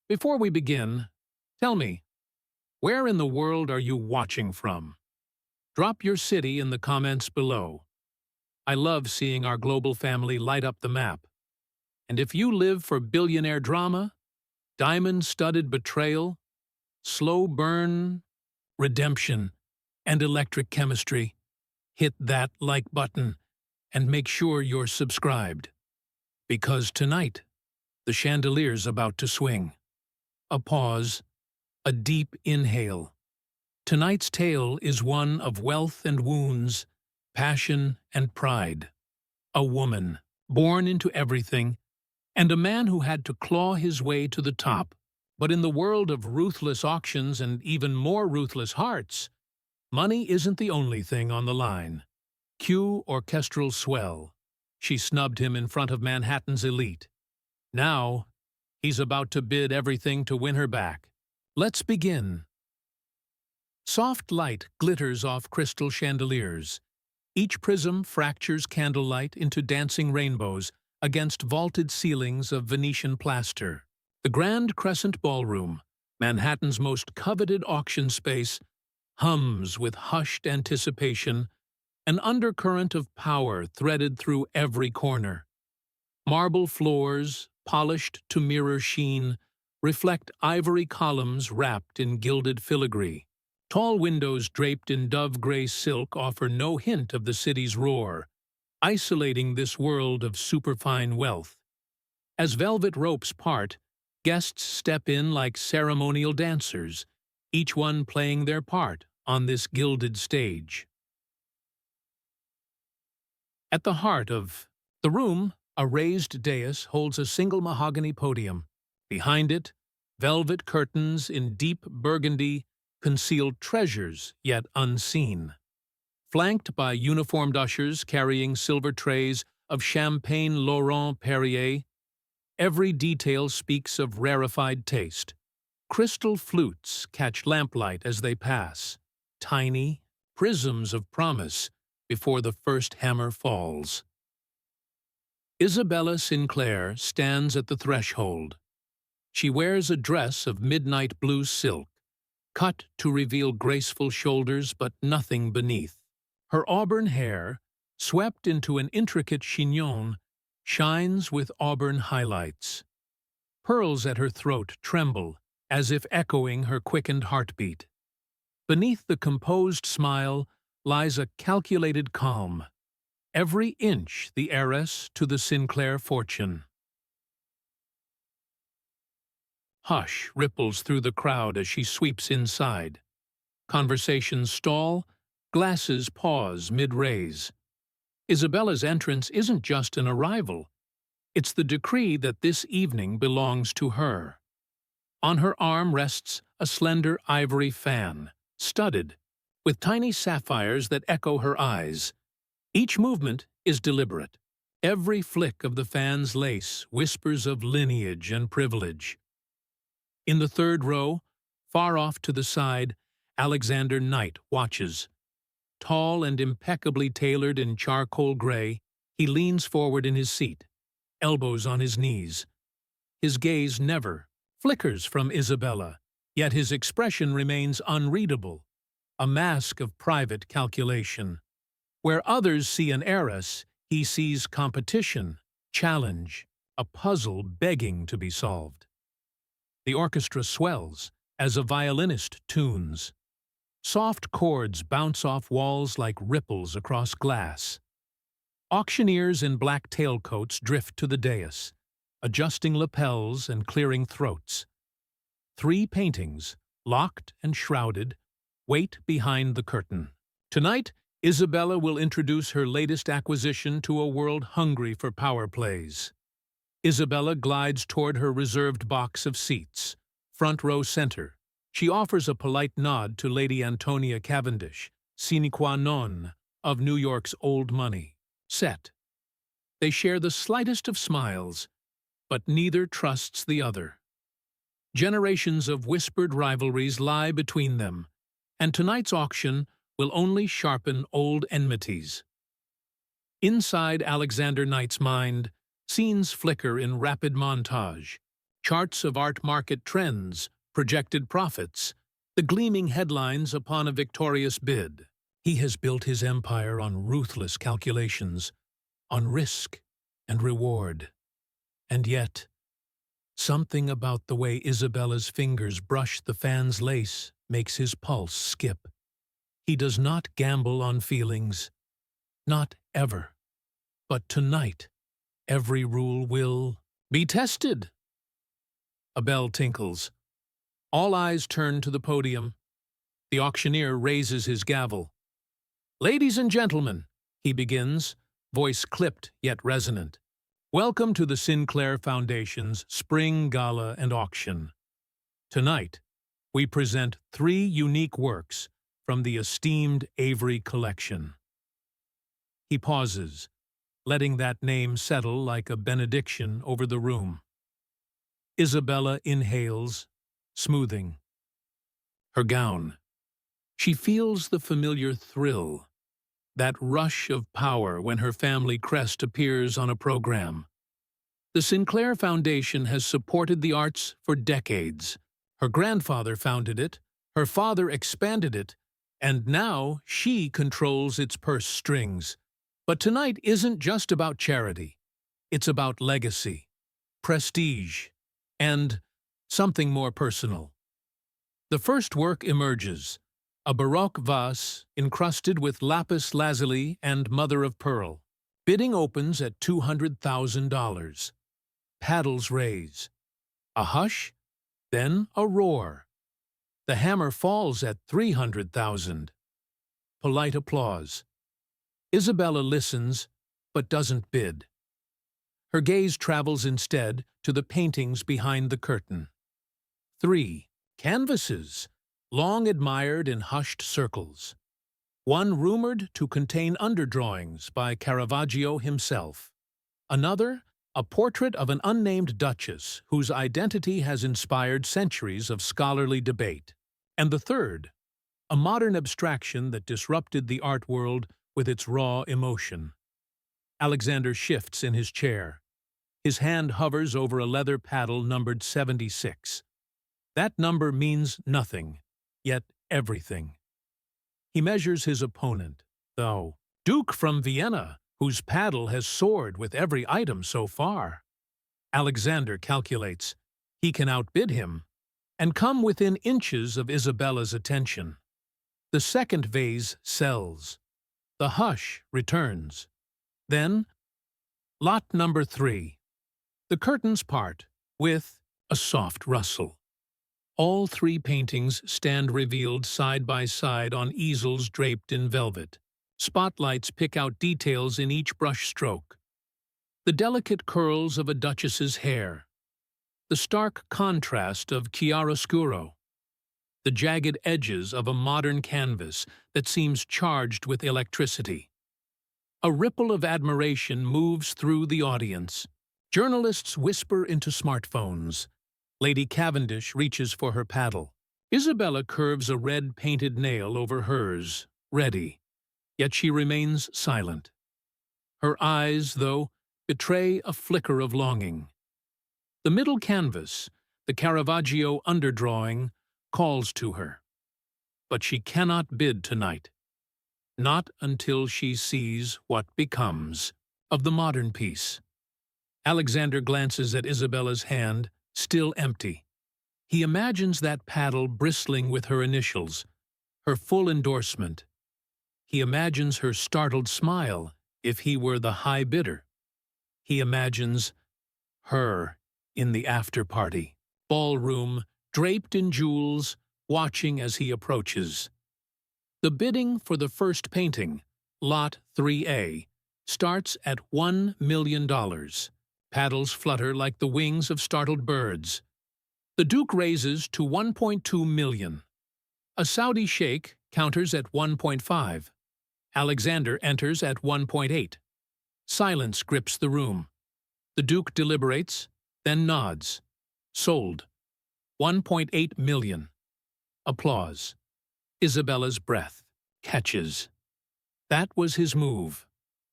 Before we begin, tell me, where in the world are you watching from? Drop your city in the comments below. I love seeing our global family light up the map. And if you live for billionaire drama, diamond-studded betrayal, slow burn, redemption, and electric chemistry, hit that like button and make sure you're subscribed. Because tonight, the chandelier's about to swing. A pause, a deep inhale. Tonight's tale is one of wealth and wounds, passion and pride. A woman, born into everything, and a man who had to claw his way to the top. But in the world of ruthless auctions and even more ruthless hearts, money isn't the only thing on the line. Cue orchestral swell. She snubbed him in front of Manhattan's elite. Now, he's about to bid everything to win her back. Let's begin. Soft light glitters off crystal chandeliers. Each prism fractures candlelight into dancing rainbows against vaulted ceilings of Venetian plaster. The Grand Crescent Ballroom, Manhattan's most coveted auction space, hums with hushed anticipation, an undercurrent of power threaded through every corner. Marble floors, polished to mirror sheen, reflect ivory columns wrapped in gilded filigree. Tall windows draped in dove-gray silk offer no hint of the city's roar, isolating this world of superfine wealth. As velvet ropes part, guests step in like ceremonial dancers, each one playing their part on this gilded stage. At the heart of the room, a raised dais holds a single mahogany podium. Behind it, velvet curtains in deep burgundy conceal treasures yet unseen. Flanked by uniformed ushers carrying silver trays of champagne Laurent Perrier, every detail speaks of rarefied taste. Crystal flutes catch lamplight as they pass, tiny prisms of promise before the first hammer falls. Isabella Sinclair stands at the threshold. She wears a dress of midnight blue silk, cut to reveal graceful shoulders but nothing beneath. Her auburn hair, swept into an intricate chignon, shines with auburn highlights. Pearls at her throat tremble, as if echoing her quickened heartbeat. Beneath the composed smile lies a calculated calm, every inch the heiress to the Sinclair fortune. Hush ripples through the crowd as she sweeps inside. Conversations stall, glasses pause mid-raise. Isabella's entrance isn't just an arrival. It's the decree that this evening belongs to her. On her arm rests a slender ivory fan, studded, with tiny sapphires that echo her eyes. Each movement is deliberate. Every flick of the fan's lace whispers of lineage and privilege. In the third row, far off to the side, Alexander Knight watches. Tall and impeccably tailored in charcoal gray, he leans forward in his seat, elbows on his knees. His gaze never flickers from Isabella, yet his expression remains unreadable, a mask of private calculation. Where others see an heiress, he sees competition, challenge, a puzzle begging to be solved. The orchestra swells as a violinist tunes. Soft chords bounce off walls like ripples across glass. Auctioneers in black tailcoats drift to the dais, adjusting lapels and clearing throats. 3 paintings, locked and shrouded, wait behind the curtain. Tonight, Isabella will introduce her latest acquisition to a world hungry for power plays. Isabella glides toward her reserved box of seats, front row center. She offers a polite nod to Lady Antonia Cavendish, sine qua non of New York's old money. Set. They share the slightest of smiles, but neither trusts the other. Generations of whispered rivalries lie between them, and tonight's auction will only sharpen old enmities. Inside Alexander Knight's mind, scenes flicker in rapid montage. charts of art market trends, projected profits, the gleaming headlines upon a victorious bid. He has built his empire on ruthless calculations, on risk and reward. And yet, something about the way Isabella's fingers brush the fan's lace makes his pulse skip. He does not gamble on feelings. Not ever. But tonight, every rule will be tested. A bell tinkles. All eyes turn to the podium. The auctioneer raises his gavel. "Ladies and gentlemen," he begins, voice clipped yet resonant. "Welcome to the Sinclair Foundation's Spring Gala and Auction. Tonight, we present 3 unique works from the esteemed Avery collection." He pauses, letting that name settle like a benediction over the room. Isabella inhales, smoothing her gown. She feels the familiar thrill, that rush of power when her family crest appears on a program. The Sinclair Foundation has supported the arts for decades. Her grandfather founded it, her father expanded it, and now she controls its purse strings. But tonight isn't just about charity. It's about legacy, prestige, and something more personal. The first work emerges, a Baroque vase encrusted with lapis lazuli and mother-of-pearl. Bidding opens at $200,000. Paddles raise. A hush, then a roar. The hammer falls at $300,000. Polite applause. Isabella listens, but doesn't bid. Her gaze travels instead to the paintings behind the curtain. 3 canvases, long admired in hushed circles. One rumored to contain underdrawings by Caravaggio himself. Another, a portrait of an unnamed duchess whose identity has inspired centuries of scholarly debate. And the third, a modern abstraction that disrupted the art world with its raw emotion. Alexander shifts in his chair. His hand hovers over a leather paddle numbered 76. That number means nothing, yet everything. He measures his opponent, though. Duke from Vienna, whose paddle has soared with every item so far. Alexander calculates. He can outbid him and come within inches of Isabella's attention. The second vase sells. The hush returns. Then, lot number 3. The curtains part with a soft rustle. All 3 paintings stand revealed side by side on easels draped in velvet. Spotlights pick out details in each brush stroke. The delicate curls of a duchess's hair. The stark contrast of chiaroscuro. The jagged edges of a modern canvas that seems charged with electricity. A ripple of admiration moves through the audience. Journalists whisper into smartphones. Lady Cavendish reaches for her paddle. Isabella curves a red painted nail over hers, ready. Yet she remains silent. Her eyes, though, betray a flicker of longing. The middle canvas, the Caravaggio underdrawing, calls to her. But she cannot bid tonight. Not until she sees what becomes of the modern piece. Alexander glances at Isabella's hand, still empty. He imagines that paddle bristling with her initials, her full endorsement. He imagines her startled smile if he were the high bidder. He imagines her in the after-party, ballroom, draped in jewels, watching as he approaches. The bidding for the first painting, Lot 3A, starts at $1 million. Paddles flutter like the wings of startled birds. The Duke raises to $1.2 million. A Saudi sheikh counters at 1.5. Alexander enters at 1.8. Silence grips the room. The Duke deliberates, then nods. Sold. 1.8 million. Applause. Isabella's breath catches. That was his move.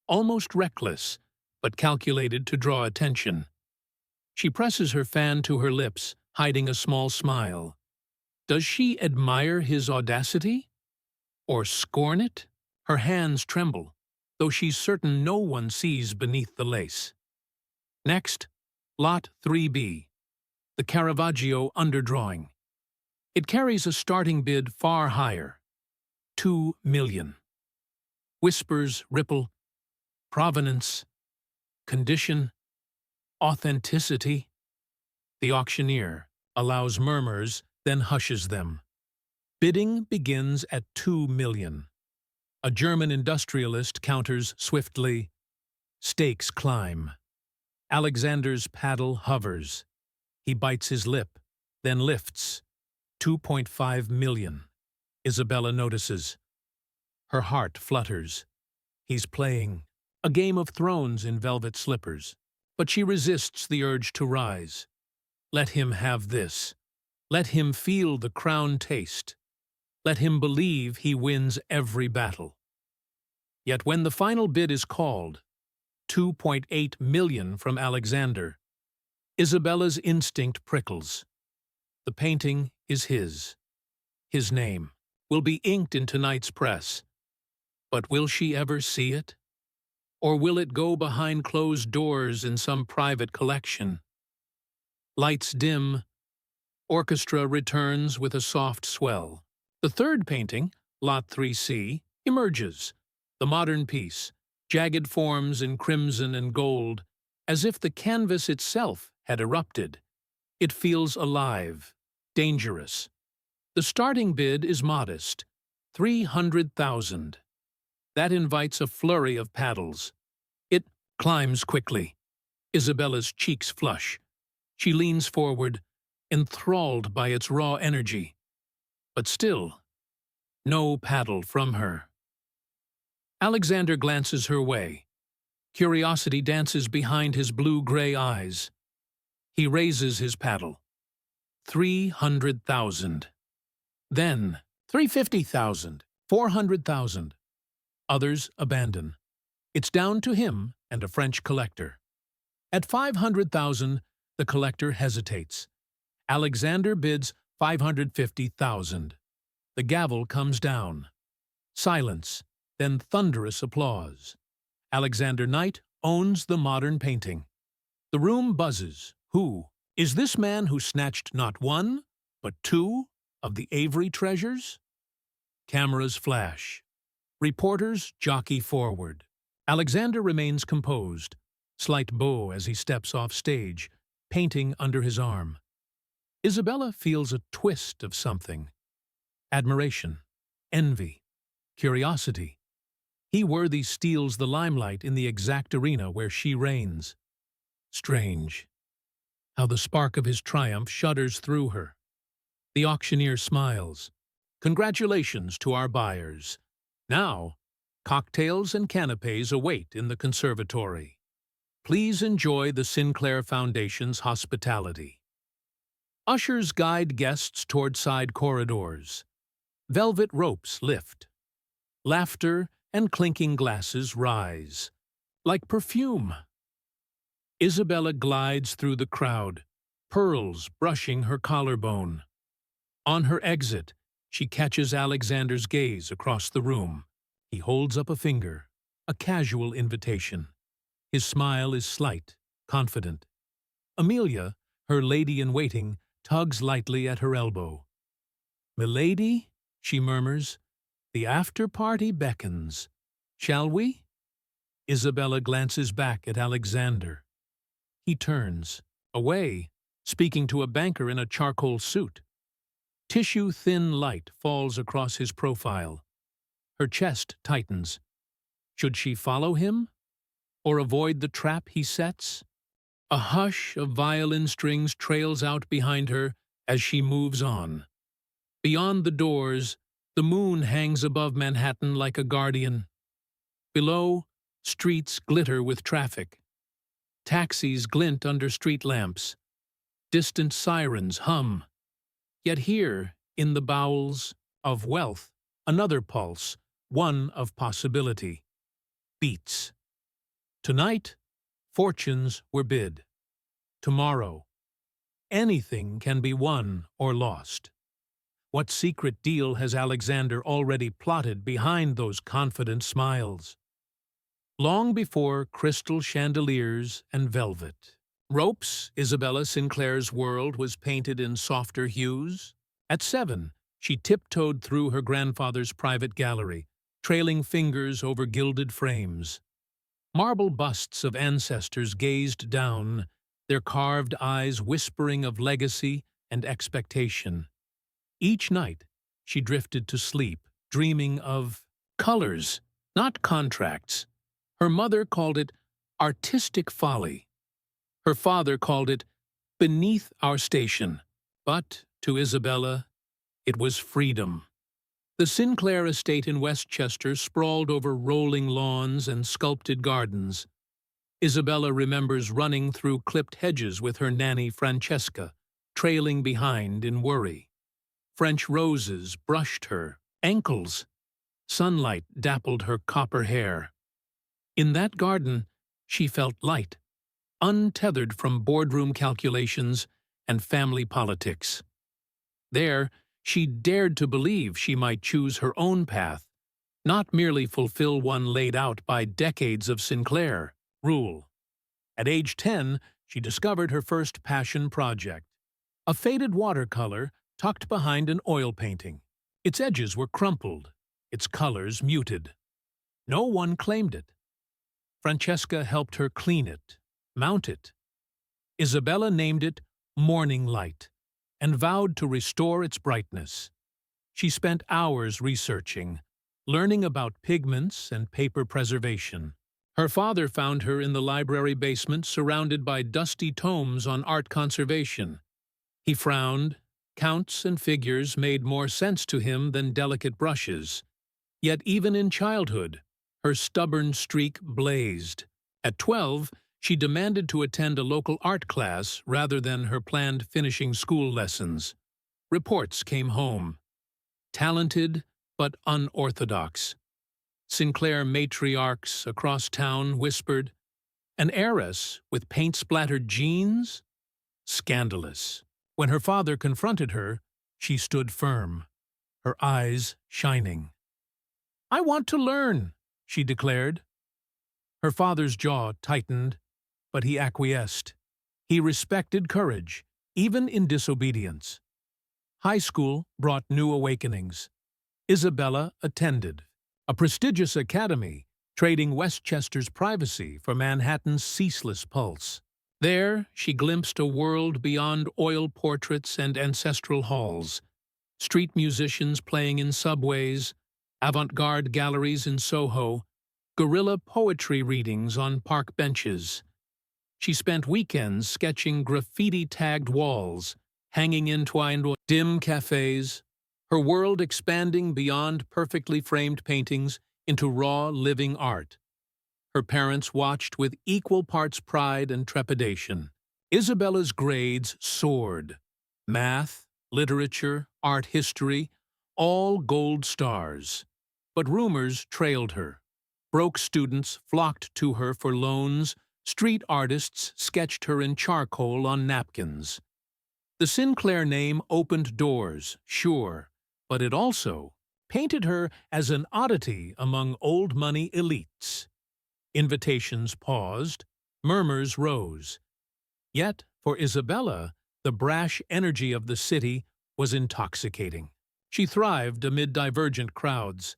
Almost reckless, but calculated to draw attention. She presses her fan to her lips, hiding a small smile. Does she admire his audacity? Or scorn it? Her hands tremble, though she's certain no one sees beneath the lace. Next, Lot 3B, the Caravaggio underdrawing. It carries a starting bid far higher, 2 million. Whispers ripple, provenance, condition, authenticity. The auctioneer allows murmurs, then hushes them. Bidding begins at 2 million. A German industrialist counters swiftly. Stakes climb. Alexander's paddle hovers. He bites his lip, then lifts. 2.5 million. Isabella notices. Her heart flutters. He's playing a Game of Thrones in velvet slippers, but she resists the urge to rise. Let him have this. Let him feel the crown taste. Let him believe he wins every battle. Yet when the final bid is called, 2.8 million from Alexander, Isabella's instinct prickles. The painting is his. His name will be inked in tonight's press. But will she ever see it? Or will it go behind closed doors in some private collection? Lights dim. Orchestra returns with a soft swell. The third painting, Lot 3C, emerges. The modern piece, jagged forms in crimson and gold, as if the canvas itself had erupted. It feels alive, dangerous. The starting bid is modest, 300,000. That invites a flurry of paddles. It climbs quickly. Isabella's cheeks flush. She leans forward, enthralled by its raw energy. But still, no paddle from her. Alexander glances her way. Curiosity dances behind his blue-gray eyes. He raises his paddle. 300,000. Then 350,000, 400,000. Others abandon. It's down to him and a French collector. At 500,000, the collector hesitates. Alexander bids 550,000. The gavel comes down. Silence, then thunderous applause. Alexander Knight owns the modern painting. The room buzzes. Who? Is this man who snatched not one, but two of the Avery treasures? Cameras flash. Reporters jockey forward. Alexander remains composed, slight bow as he steps off stage, painting under his arm. Isabella feels a twist of something. Admiration, envy, curiosity. He worthy steals the limelight in the exact arena where she reigns. Strange. How the spark of his triumph shudders through her. The auctioneer smiles. Congratulations to our buyers. Now, cocktails and canapes await in the conservatory. Please enjoy the Sinclair Foundation's hospitality. Ushers guide guests toward side corridors. Velvet ropes lift. Laughter and clinking glasses rise. Like perfume. Isabella glides through the crowd, pearls brushing her collarbone. On her exit, she catches Alexander's gaze across the room. He holds up a finger, a casual invitation. His smile is slight, confident. Amelia, her lady-in-waiting, tugs lightly at her elbow. "Milady," she murmurs, "the after-party beckons. Shall we?" Isabella glances back at Alexander. He turns, away, speaking to a banker in a charcoal suit. Tissue-thin light falls across his profile. Her chest tightens. Should she follow him? Or avoid the trap he sets? A hush of violin strings trails out behind her as she moves on. Beyond the doors, the moon hangs above Manhattan like a guardian. Below, streets glitter with traffic. Taxis glint under street lamps. Distant sirens hum. Yet here, in the bowels of wealth, another pulse, one of possibility, beats. Tonight, fortunes were bid. tomorrow. Anything can be won or lost. What secret deal has Alexander already plotted behind those confident smiles? Long before crystal chandeliers and velvet ropes, Isabella Sinclair's world was painted in softer hues. At 7, she tiptoed through her grandfather's private gallery, trailing fingers over gilded frames. Marble busts of ancestors gazed down, their carved eyes whispering of legacy and expectation. Each night, she drifted to sleep, dreaming of colors, not contracts. Her mother called it artistic folly. Her father called it beneath our station. But, to Isabella, it was freedom. The Sinclair estate in Westchester sprawled over rolling lawns and sculpted gardens. Isabella remembers running through clipped hedges with her nanny Francesca, trailing behind in worry. French roses brushed her ankles. Sunlight dappled her copper hair. In that garden, she felt light, untethered from boardroom calculations and family politics. There, she dared to believe she might choose her own path, not merely fulfill one laid out by decades of Sinclair rule. At age 10, she discovered her first passion project, a faded watercolor tucked behind an oil painting. Its edges were crumpled, its colors muted. No one claimed it. Francesca helped her clean it, mount it. Isabella named it Morning Light and vowed to restore its brightness. She spent hours researching, learning about pigments and paper preservation. Her father found her in the library basement surrounded by dusty tomes on art conservation. He frowned. Counts and figures made more sense to him than delicate brushes. Yet even in childhood, her stubborn streak blazed. At 12, she demanded to attend a local art class rather than her planned finishing school lessons. Reports came home. Talented, but unorthodox. Sinclair matriarchs across town whispered, "An heiress with paint-splattered jeans? Scandalous." When her father confronted her, she stood firm, her eyes shining. "I want to learn," she declared. Her father's jaw tightened, but he acquiesced. He respected courage, even in disobedience. High school brought new awakenings. Isabella attended a prestigious academy, trading Westchester's privacy for Manhattan's ceaseless pulse. There, she glimpsed a world beyond oil portraits and ancestral halls, street musicians playing in subways, avant-garde galleries in Soho, guerrilla poetry readings on park benches. She spent weekends sketching graffiti-tagged walls, hanging entwined with dim cafes, her world expanding beyond perfectly framed paintings into raw, living art. Her parents watched with equal parts pride and trepidation. Isabella's grades soared. Math, literature, art history, all gold stars. But rumors trailed her. Broke students flocked to her for loans. Street artists sketched her in charcoal on napkins. The Sinclair name opened doors, sure, but it also painted her as an oddity among old-money elites. Invitations paused, murmurs rose. Yet, for Isabella, the brash energy of the city was intoxicating. She thrived amid divergent crowds.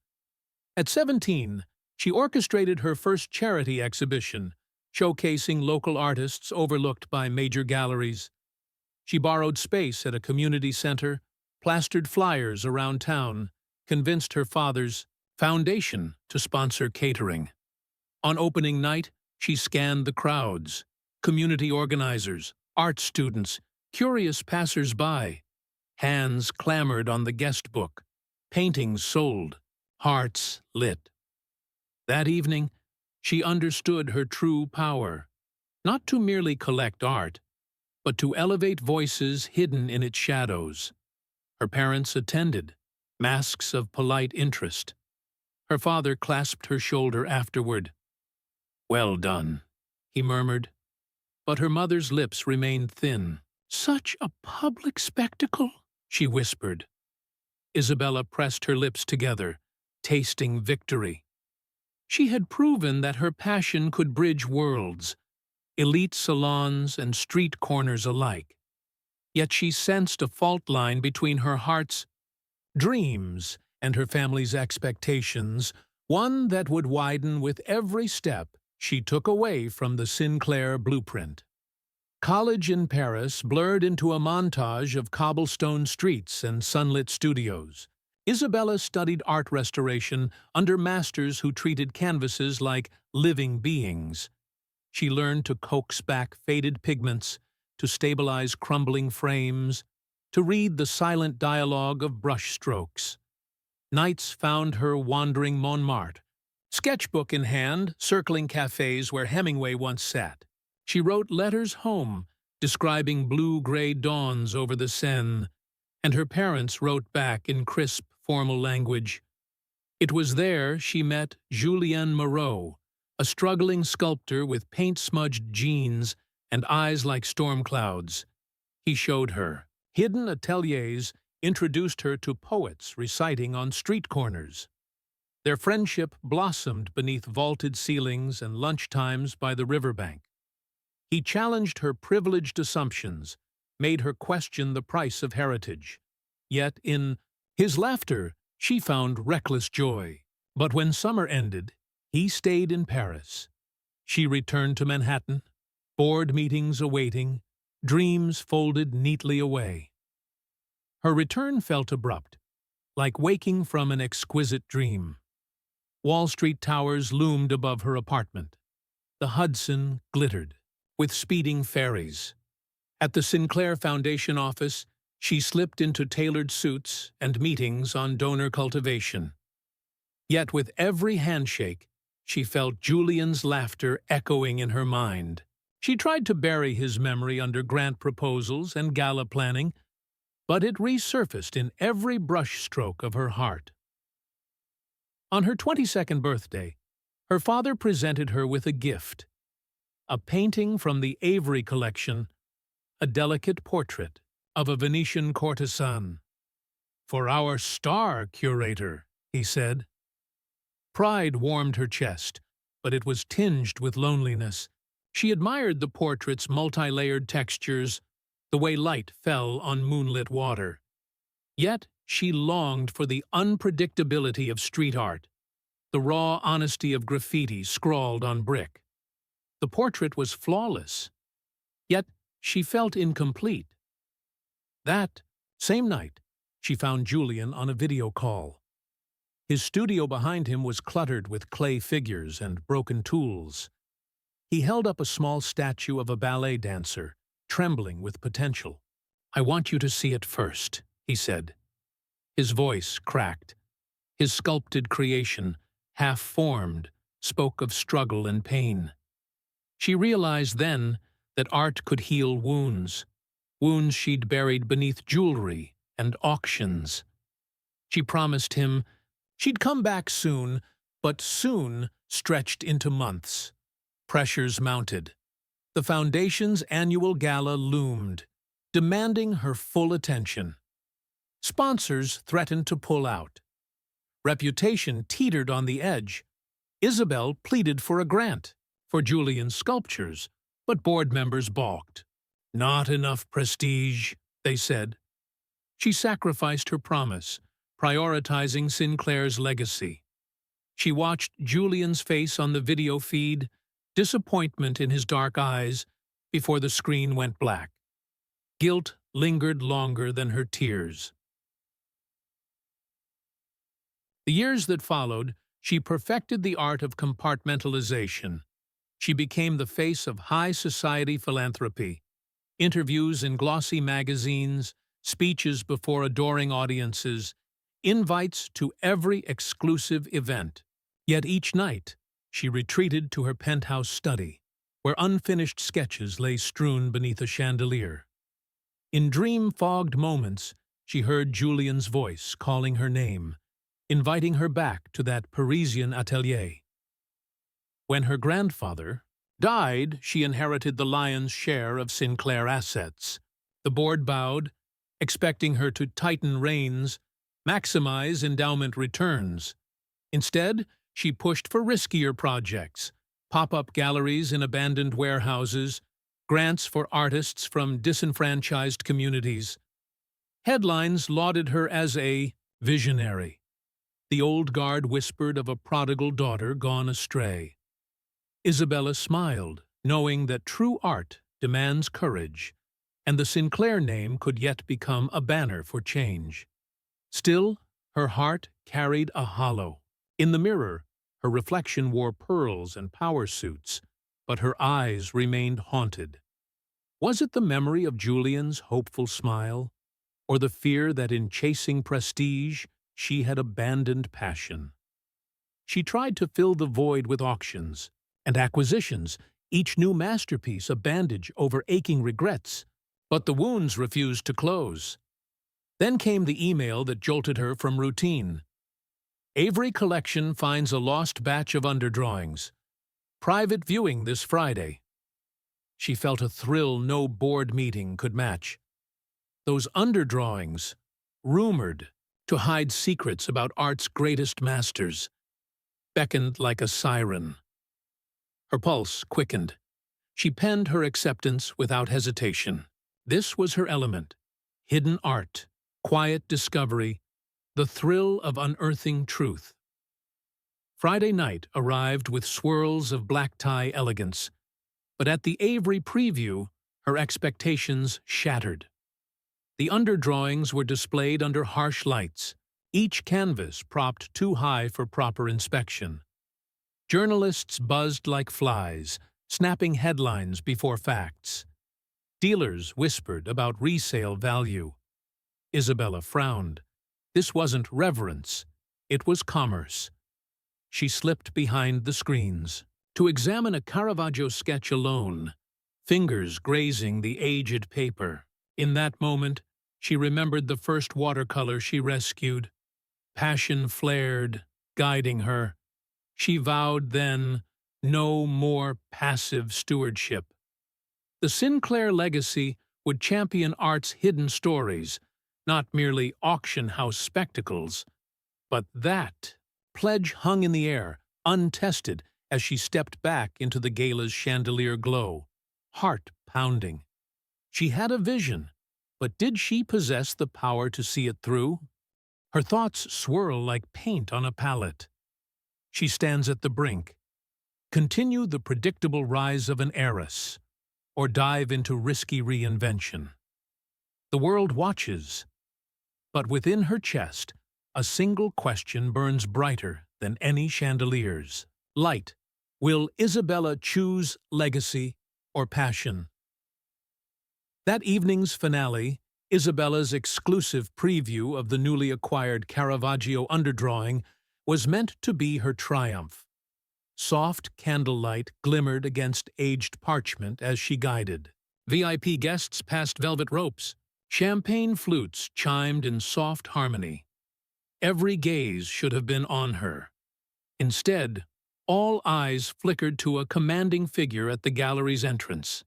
At 17, she orchestrated her first charity exhibition, showcasing local artists overlooked by major galleries. She borrowed space at a community center, plastered flyers around town, convinced her father's foundation to sponsor catering. On opening night, she scanned the crowds, community organizers, art students, curious passers-by. Hands clamored on the guest book, paintings sold, hearts lit. That evening, she understood her true power, not to merely collect art, but to elevate voices hidden in its shadows. Her parents attended, masks of polite interest. Her father clasped her shoulder afterward. "Well done," he murmured. but her mother's lips remained thin. "Such a public spectacle," she whispered. Isabella pressed her lips together, tasting victory. She had proven that her passion could bridge worlds, elite salons and street corners alike. Yet she sensed a fault line between her heart's dreams and her family's expectations, one that would widen with every step she took away from the Sinclair blueprint. College in Paris blurred into a montage of cobblestone streets and sunlit studios. Isabella studied art restoration under masters who treated canvases like living beings. She learned to coax back faded pigments, to stabilize crumbling frames, to read the silent dialogue of brushstrokes. Nights found her wandering Montmartre, sketchbook in hand, circling cafes where Hemingway once sat. She wrote letters home, describing blue-gray dawns over the Seine, and her parents wrote back in crisp, formal language. It was there she met Julien Moreau, a struggling sculptor with paint-smudged jeans and eyes like storm clouds. He showed her. Hidden ateliers introduced her to poets reciting on street corners. Their friendship blossomed beneath vaulted ceilings and lunchtimes by the riverbank. He challenged her privileged assumptions, made her question the price of heritage. Yet in his laughter, she found reckless joy. But when summer ended, he stayed in Paris. She returned to Manhattan, board meetings awaiting, dreams folded neatly away. Her return felt abrupt, like waking from an exquisite dream. Wall Street towers loomed above her apartment. The Hudson glittered, with speeding ferries. At the Sinclair Foundation office, she slipped into tailored suits and meetings on donor cultivation. Yet with every handshake, she felt Julian's laughter echoing in her mind. She tried to bury his memory under grant proposals and gala planning, but it resurfaced in every brushstroke of her heart. On her 22nd birthday, her father presented her with a gift. A painting from the Avery collection, a delicate portrait of a Venetian courtesan. "For our star curator," he said. Pride warmed her chest, but it was tinged with loneliness. She admired the portrait's multi-layered textures, the way light fell on moonlit water. Yet she longed for the unpredictability of street art, the raw honesty of graffiti scrawled on brick. The portrait was flawless, yet she felt incomplete. That same night, she found Julian on a video call. His studio behind him was cluttered with clay figures and broken tools. He held up a small statue of a ballet dancer, trembling with potential. "I want you to see it first," he said. His voice cracked. His sculpted creation, half-formed, spoke of struggle and pain. She realized then that art could heal wounds she'd buried beneath jewelry and auctions. She promised him she'd come back soon, but soon stretched into months. Pressures mounted. The Foundation's annual gala loomed, demanding her full attention. Sponsors threatened to pull out. Reputation teetered on the edge. Isabel pleaded for a grant for Julian's sculptures, but board members balked. "Not enough prestige," they said. She sacrificed her promise, prioritizing Sinclair's legacy. She watched Julian's face on the video feed, disappointment in his dark eyes, before the screen went black. Guilt lingered longer than her tears. The years that followed, she perfected the art of compartmentalization. She became the face of high society philanthropy. Interviews in glossy magazines, speeches before adoring audiences, invites to every exclusive event. Yet each night, she retreated to her penthouse study, where unfinished sketches lay strewn beneath a chandelier. In dream-fogged moments, she heard Julian's voice calling her name, inviting her back to that Parisian atelier. When her grandfather, Died, she inherited the lion's share of Sinclair assets. The board bowed, expecting her to tighten reins, maximize endowment returns. Instead, she pushed for riskier projects, pop-up galleries in abandoned warehouses, grants for artists from disenfranchised communities. Headlines lauded her as a visionary. The old guard whispered of a prodigal daughter gone astray. Isabella smiled, knowing that true art demands courage, and the Sinclair name could yet become a banner for change. Still, her heart carried a hollow. In the mirror, her reflection wore pearls and power suits, but her eyes remained haunted. Was it the memory of Julian's hopeful smile, or the fear that in chasing prestige she had abandoned passion? She tried to fill the void with auctions and acquisitions, each new masterpiece a bandage over aching regrets, but the wounds refused to close. Then came the email that jolted her from routine. Avery Collection finds a lost batch of underdrawings. Private viewing this Friday. She felt a thrill no board meeting could match. Those underdrawings, rumored to hide secrets about art's greatest masters, beckoned like a siren. Her pulse quickened. She penned her acceptance without hesitation. This was her element: hidden art, quiet discovery, the thrill of unearthing truth. Friday night arrived with swirls of black tie elegance, but at the Avery preview, her expectations shattered. The underdrawings were displayed under harsh lights, each canvas propped too high for proper inspection. Journalists buzzed like flies, snapping headlines before facts. Dealers whispered about resale value. Isabella frowned. This wasn't reverence, it was commerce. She slipped behind the screens to examine a Caravaggio sketch alone, fingers grazing the aged paper. In that moment, she remembered the first watercolor she rescued. Passion flared, guiding her. She vowed then, no more passive stewardship. The Sinclair legacy would champion art's hidden stories, not merely auction house spectacles. But that pledge hung in the air, untested, as she stepped back into the gala's chandelier glow, heart pounding. She had a vision, but did she possess the power to see it through? Her thoughts swirl like paint on a palette. She stands at the brink. Continue the predictable rise of an heiress, or dive into risky reinvention. The world watches, but within her chest, a single question burns brighter than any chandeliers. Light. Will Isabella choose legacy or passion? That evening's finale, Isabella's exclusive preview of the newly acquired Caravaggio underdrawing, was meant to be her triumph. Soft candlelight glimmered against aged parchment as she guided. VIP guests passed velvet ropes. Champagne flutes chimed in soft harmony. Every gaze should have been on her. Instead, all eyes flickered to a commanding figure at the gallery's entrance.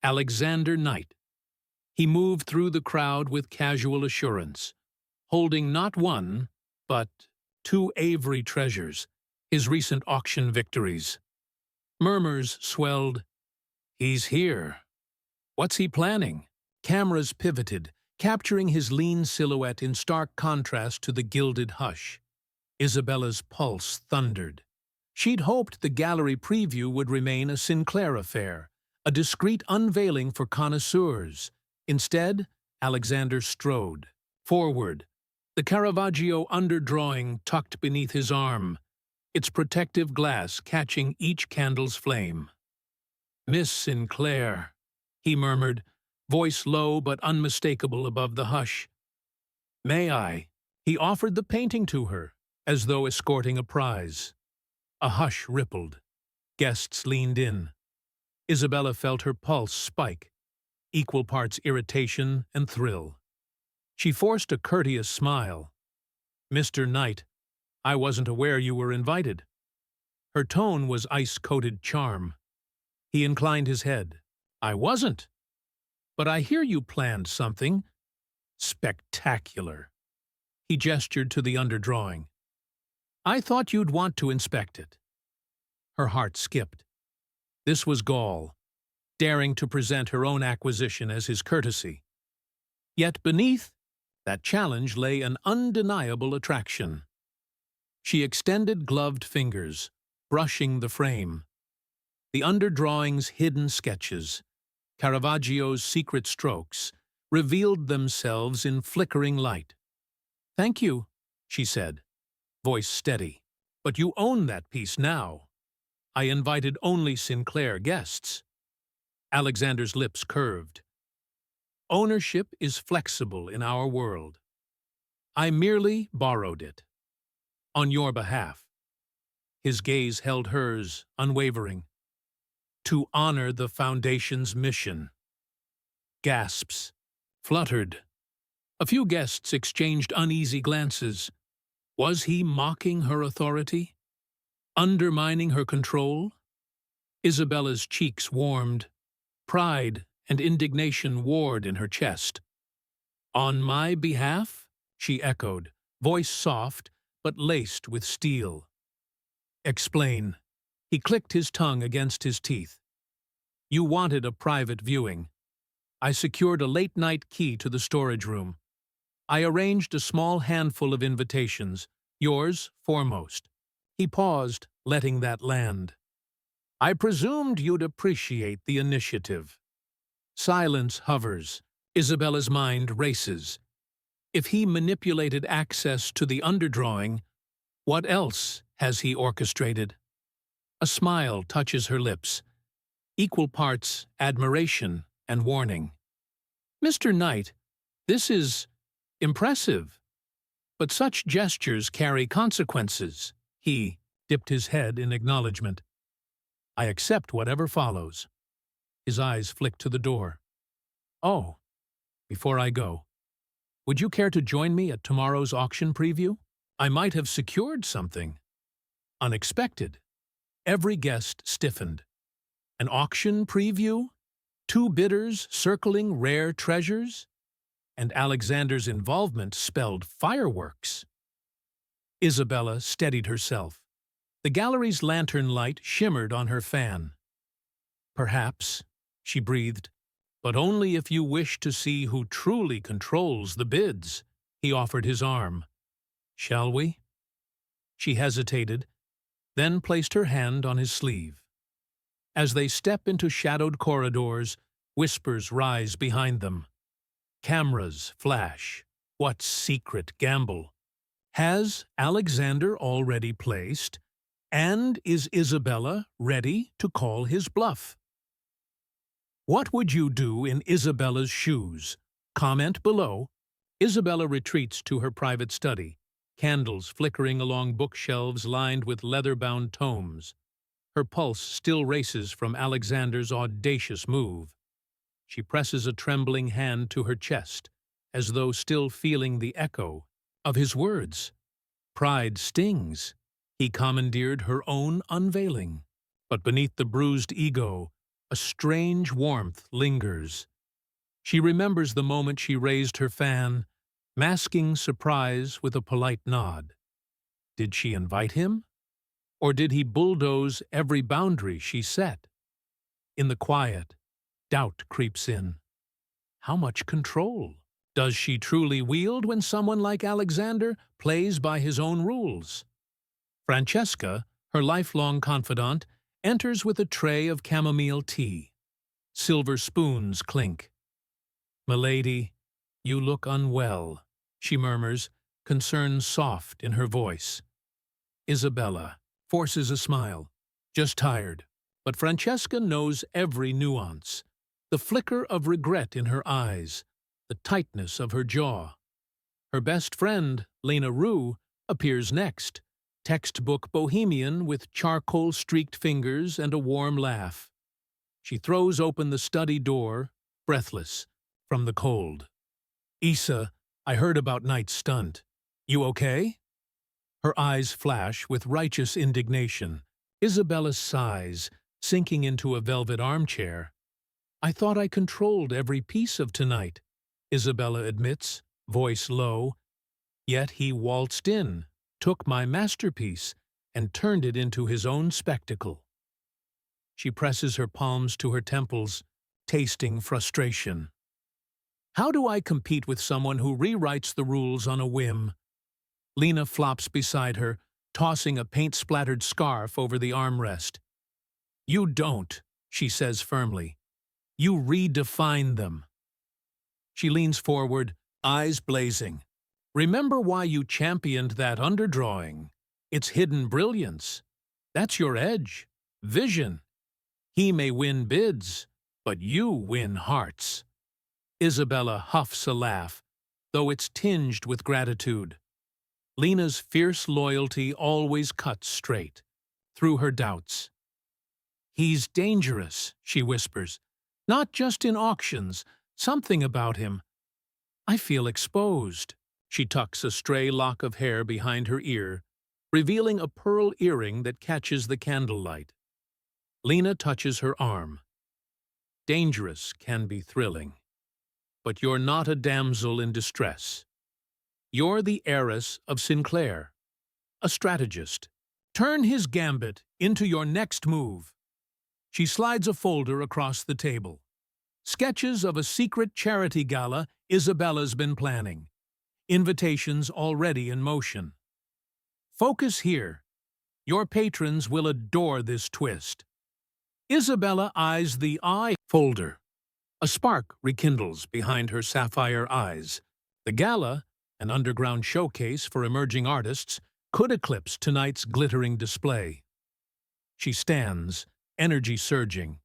Alexander Knight. He moved through the crowd with casual assurance, holding not one, but two Avery treasures, his recent auction victories. Murmurs swelled. He's here. What's he planning? Cameras pivoted, capturing his lean silhouette in stark contrast to the gilded hush. Isabella's pulse thundered. She'd hoped the gallery preview would remain a Sinclair affair, a discreet unveiling for connoisseurs. Instead, Alexander strode forward, the Caravaggio underdrawing tucked beneath his arm, its protective glass catching each candle's flame. "Miss Sinclair," he murmured, voice low but unmistakable above the hush. "May I?" He offered the painting to her, as though escorting a prize. A hush rippled. Guests leaned in. Isabella felt her pulse spike, equal parts irritation and thrill. She forced a courteous smile. "Mr. Knight, I wasn't aware you were invited." Her tone was ice-coated charm. He inclined his head. I wasn't. But I hear you planned something spectacular. He gestured to the underdrawing. I thought you'd want to inspect it. Her heart skipped. This was gall, daring to present her own acquisition as his courtesy. Yet beneath that challenge lay an undeniable attraction. She extended gloved fingers, brushing the frame. The underdrawing's hidden sketches, Caravaggio's secret strokes, revealed themselves in flickering light. Thank you, she said, voice steady. But you own that piece now. I invited only Sinclair guests. Alexander's lips curved. Ownership is flexible in our world. I merely borrowed it. On your behalf. His gaze held hers, unwavering. To honor the Foundation's mission. Gasps. Fluttered. A few guests exchanged uneasy glances. Was he mocking her authority? Undermining her control? Isabella's cheeks warmed. Pride and indignation warred in her chest. On my behalf? She echoed, voice soft but laced with steel. Explain. He clicked his tongue against his teeth. You wanted a private viewing. I secured a late-night key to the storage room. I arranged a small handful of invitations, yours foremost. He paused, letting that land. I presumed you'd appreciate the initiative. Silence hovers. Isabella's mind races. If he manipulated access to the underdrawing, what else has he orchestrated? A smile touches her lips, equal parts admiration and warning. Mr. Knight, this is impressive, but such gestures carry consequences. He dipped his head in acknowledgement. I accept whatever follows. His eyes flicked to the door. Oh, before I go, would you care to join me at tomorrow's auction preview? I might have secured something. Unexpected. Every guest stiffened. An auction preview? 2 bidders circling rare treasures? And Alexander's involvement spelled fireworks. Isabella steadied herself. The gallery's lantern light shimmered on her fan. Perhaps, she breathed, but only if you wish to see who truly controls the bids. He offered his arm. Shall we? She hesitated, then placed her hand on his sleeve. As they step into shadowed corridors, whispers rise behind them. Cameras flash. What secret gamble? Has Alexander already placed? And is Isabella ready to call his bluff? What would you do in Isabella's shoes? Comment below. Isabella retreats to her private study, candles flickering along bookshelves lined with leather-bound tomes. Her pulse still races from Alexander's audacious move. She presses a trembling hand to her chest, as though still feeling the echo of his words. Pride stings. He commandeered her own unveiling. But beneath the bruised ego, a strange warmth lingers. She remembers the moment she raised her fan, masking surprise with a polite nod. Did she invite him? Or did he bulldoze every boundary she set? In the quiet, doubt creeps in. How much control does she truly wield when someone like Alexander plays by his own rules? Francesca, her lifelong confidant, enters with a tray of chamomile tea. Silver spoons clink. "Milady, you look unwell," she murmurs, concern soft in her voice. Isabella forces a smile. Just tired. But Francesca knows every nuance. The flicker of regret in her eyes, the tightness of her jaw. Her best friend, Lena Rue, appears next, textbook bohemian with charcoal-streaked fingers and a warm laugh. She throws open the study door, breathless, from the cold. "Isa, I heard about Knight's stunt. You okay?" Her eyes flash with righteous indignation. Isabella sighs, sinking into a velvet armchair. "I thought I controlled every piece of tonight," Isabella admits, voice low. "Yet he waltzed in, took my masterpiece, and turned it into his own spectacle." She presses her palms to her temples, tasting frustration. "How do I compete with someone who rewrites the rules on a whim?" Lena flops beside her, tossing a paint-splattered scarf over the armrest. "You don't," she says firmly. "You redefine them." She leans forward, eyes blazing. "Remember why you championed that underdrawing. It's hidden brilliance. That's your edge. Vision. He may win bids, but you win hearts." Isabella huffs a laugh, though it's tinged with gratitude. Lena's fierce loyalty always cuts straight, through her doubts. "He's dangerous," she whispers. "Not just in auctions, something about him. I feel exposed." She tucks a stray lock of hair behind her ear, revealing a pearl earring that catches the candlelight. Lena touches her arm. "Dangerous can be thrilling. But you're not a damsel in distress. You're the heiress of Sinclair, a strategist. Turn his gambit into your next move." She slides a folder across the table. Sketches of a secret charity gala Isabella's been planning. Invitations already in motion. "Focus here. Your patrons will adore this twist." Isabella eyes the eye folder. A spark rekindles behind her sapphire eyes. The gala, an underground showcase for emerging artists, could eclipse tonight's glittering display. She stands, energy surging.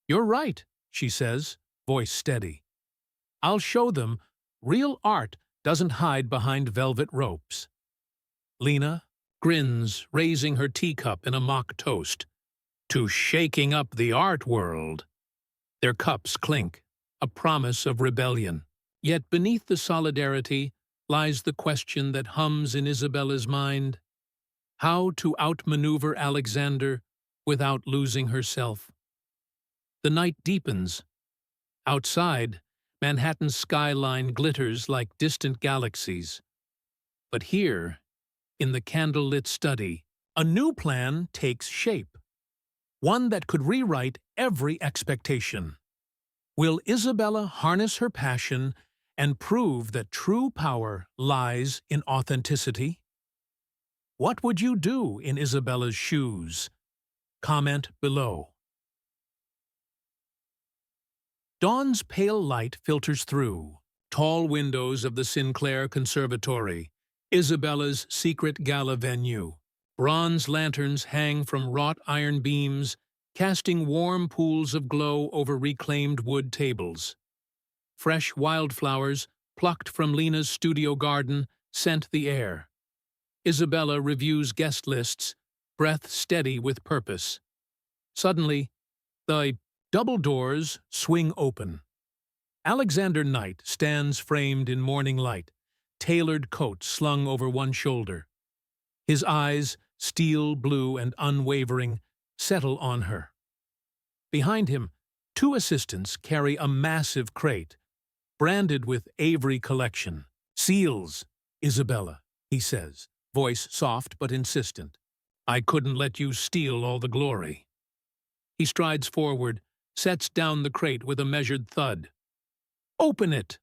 "You're right," she says, voice steady. "I'll show them real art doesn't hide behind velvet ropes." Lena grins, raising her teacup in a mock toast. "To shaking up the art world." Their cups clink, a promise of rebellion. Yet beneath the solidarity lies the question that hums in Isabella's mind: how to outmaneuver Alexander without losing herself. The night deepens. Outside, Manhattan's skyline glitters like distant galaxies. But here, in the candlelit study, a new plan takes shape. One that could rewrite every expectation. Will Isabella harness her passion and prove that true power lies in authenticity? What would you do in Isabella's shoes? Comment below. Dawn's pale light filters through. Tall windows of the Sinclair Conservatory, Isabella's secret gala venue. Bronze lanterns hang from wrought iron beams, casting warm pools of glow over reclaimed wood tables. Fresh wildflowers, plucked from Lena's studio garden, scent the air. Isabella reviews guest lists, breath steady with purpose. Suddenly, the double doors swing open. Alexander Knight stands framed in morning light, tailored coat slung over one shoulder. His eyes, steel blue and unwavering, settle on her. Behind him, two assistants carry a massive crate, branded with Avery Collection. "Seals, Isabella," he says, voice soft but insistent. "I couldn't let you steal all the glory." He strides forward, sets down the crate with a measured thud. "Open it!"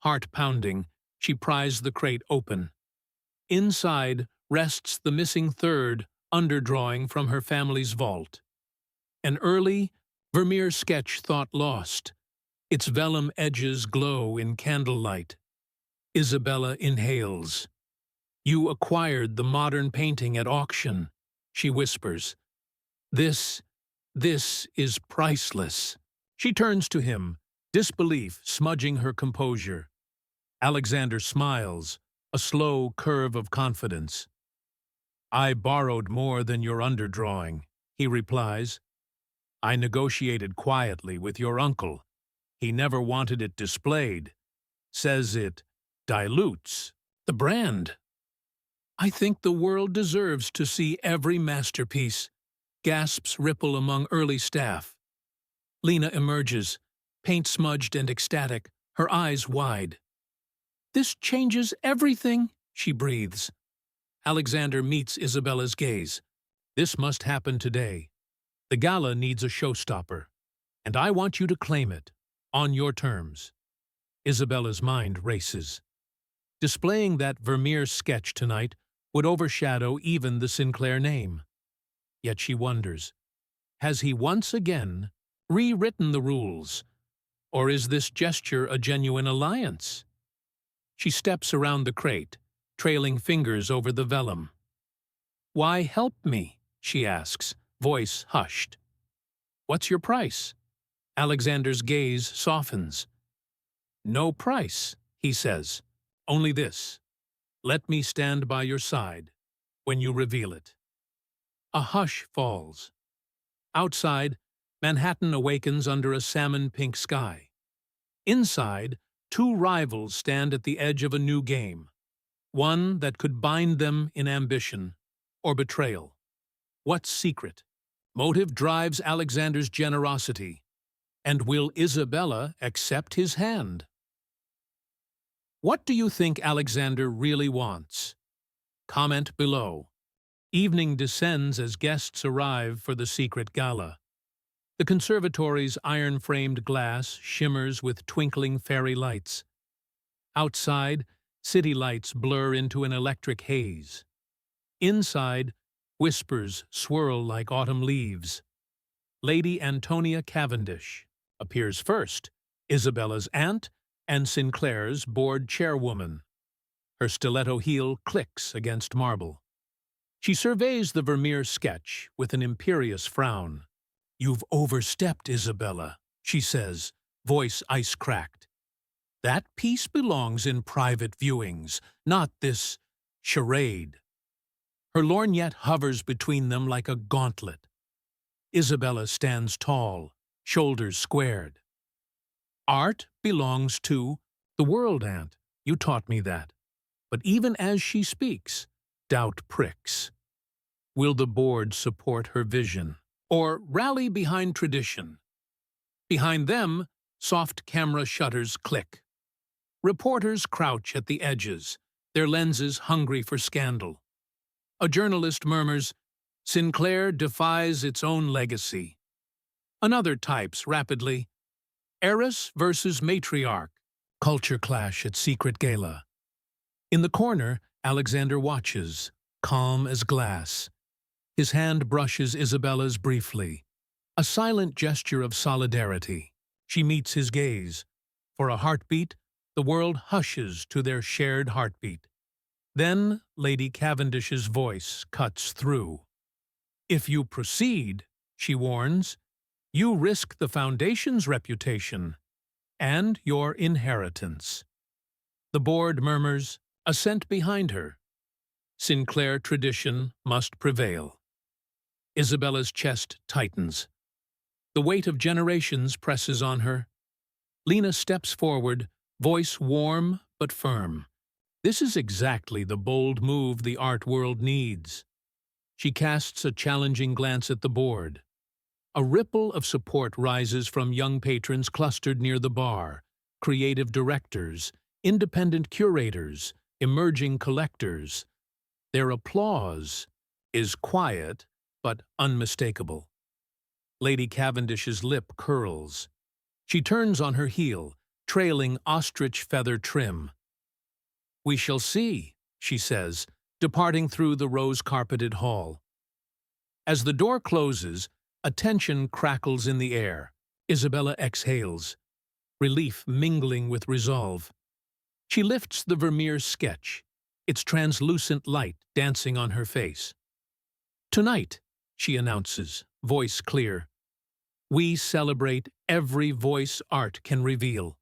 Heart pounding, she pries the crate open. Inside rests the missing third underdrawing from her family's vault. An early, Vermeer sketch thought lost. Its vellum edges glow in candlelight. Isabella inhales. "You acquired the modern painting at auction," she whispers. This is priceless." She turns to him, disbelief smudging her composure. Alexander smiles, a slow curve of confidence. "I borrowed more than your underdrawing," he replies. "I negotiated quietly with your uncle. He never wanted it displayed. Says it dilutes the brand. I think the world deserves to see every masterpiece." Gasps ripple among early staff. Lena emerges, paint-smudged and ecstatic, her eyes wide. "This changes everything," she breathes. Alexander meets Isabella's gaze. "This must happen today. The gala needs a showstopper, and I want you to claim it, on your terms." Isabella's mind races. Displaying that Vermeer sketch tonight would overshadow even the Sinclair name. Yet she wonders, has he once again rewritten the rules, or is this gesture a genuine alliance? She steps around the crate, trailing fingers over the vellum. "Why help me?" she asks, voice hushed. "What's your price?" Alexander's gaze softens. "No price," he says. "Only this. Let me stand by your side when you reveal it." A hush falls. Outside, Manhattan awakens under a salmon-pink sky. Inside, two rivals stand at the edge of a new game, one that could bind them in ambition or betrayal. What secret motive drives Alexander's generosity, and will Isabella accept his hand? What do you think Alexander really wants? Comment below. Evening descends as guests arrive for the secret gala. The conservatory's iron-framed glass shimmers with twinkling fairy lights. Outside, city lights blur into an electric haze. Inside, whispers swirl like autumn leaves. Lady Antonia Cavendish appears first, Isabella's aunt and Sinclair's board chairwoman. Her stiletto heel clicks against marble. She surveys the Vermeer sketch with an imperious frown. "You've overstepped, Isabella," she says, voice ice-cracked. "That piece belongs in private viewings, not this charade." Her lorgnette hovers between them like a gauntlet. Isabella stands tall, shoulders squared. "Art belongs to the world, Aunt. You taught me that." But even as she speaks, doubt pricks. Will the board support her vision, or rally behind tradition? Behind them, soft camera shutters click. Reporters crouch at the edges, their lenses hungry for scandal. A journalist murmurs, "Sinclair defies its own legacy." Another types rapidly, "Heiress versus matriarch, culture clash at secret gala." In the corner, Alexander watches, calm as glass. His hand brushes Isabella's briefly, a silent gesture of solidarity. She meets his gaze. For a heartbeat, the world hushes to their shared heartbeat. Then Lady Cavendish's voice cuts through. "If you proceed," she warns, "you risk the foundation's reputation and your inheritance." The board murmurs, assent behind her. Sinclair tradition must prevail. Isabella's chest tightens. The weight of generations presses on her. Lena steps forward, voice warm but firm. This is exactly the bold move the art world needs. She casts a challenging glance at the board. A ripple of support rises from young patrons clustered near the bar, creative directors, independent curators, emerging collectors. Their applause is quiet but unmistakable. Lady Cavendish's lip curls. She turns on her heel, trailing ostrich feather trim. "We shall see," she says, departing through the rose-carpeted hall. As the door closes, a tension crackles in the air. Isabella exhales, relief mingling with resolve. She lifts the Vermeer sketch, its translucent light dancing on her face. "Tonight," she announces, voice clear, "we celebrate every voice art can reveal."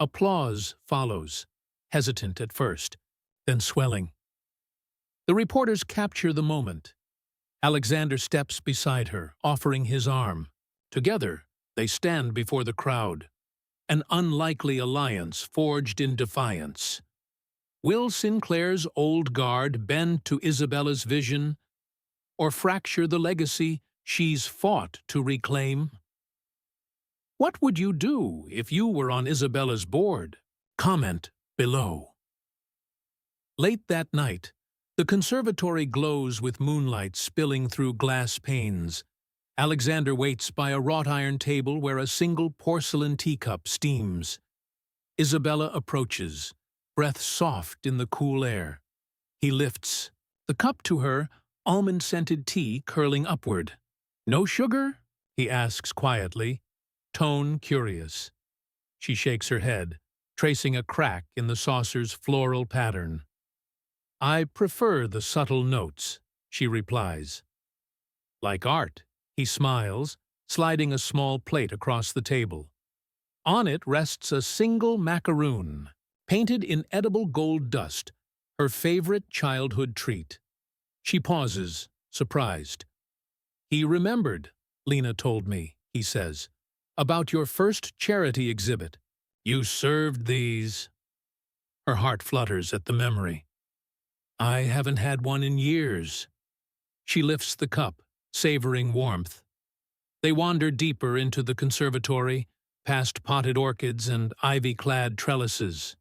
Applause follows, hesitant at first, then swelling. The reporters capture the moment. Alexander steps beside her, offering his arm. Together, they stand before the crowd. An unlikely alliance forged in defiance. Will Sinclair's old guard bend to Isabella's vision, or fracture the legacy she's fought to reclaim. What would you do if you were on Isabella's board? Comment below. Late that night, the conservatory glows with moonlight spilling through glass panes. Alexander waits by a wrought iron table where a single porcelain teacup steams. Isabella approaches, breath soft in the cool air. He lifts the cup to her, almond-scented tea curling upward. "No sugar?" he asks quietly, tone curious. She shakes her head, tracing a crack in the saucer's floral pattern. "I prefer the subtle notes," she replies. "Like art," he smiles, sliding a small plate across the table. On it rests a single macaroon, painted in edible gold dust, her favorite childhood treat. She pauses, surprised. "He remembered," Lena told me, he says, "about your first charity exhibit. You served these." Her heart flutters at the memory. "I haven't had one in years." She lifts the cup, savoring warmth. They wander deeper into the conservatory, past potted orchids and ivy-clad trellises.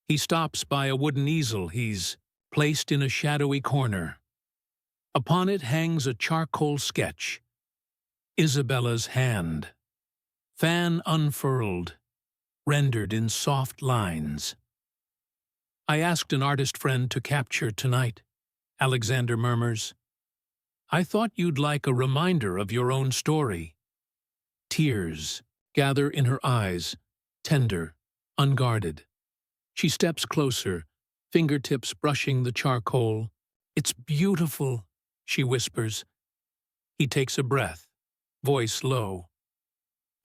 He stops by a wooden easel he's placed in a shadowy corner. Upon it hangs a charcoal sketch. Isabella's hand. Fan unfurled, rendered in soft lines. "I asked an artist friend to capture tonight," Alexander murmurs. "I thought you'd like a reminder of your own story." Tears gather in her eyes, tender, unguarded. She steps closer, fingertips brushing the charcoal. "It's beautiful," she whispers. He takes a breath, voice low.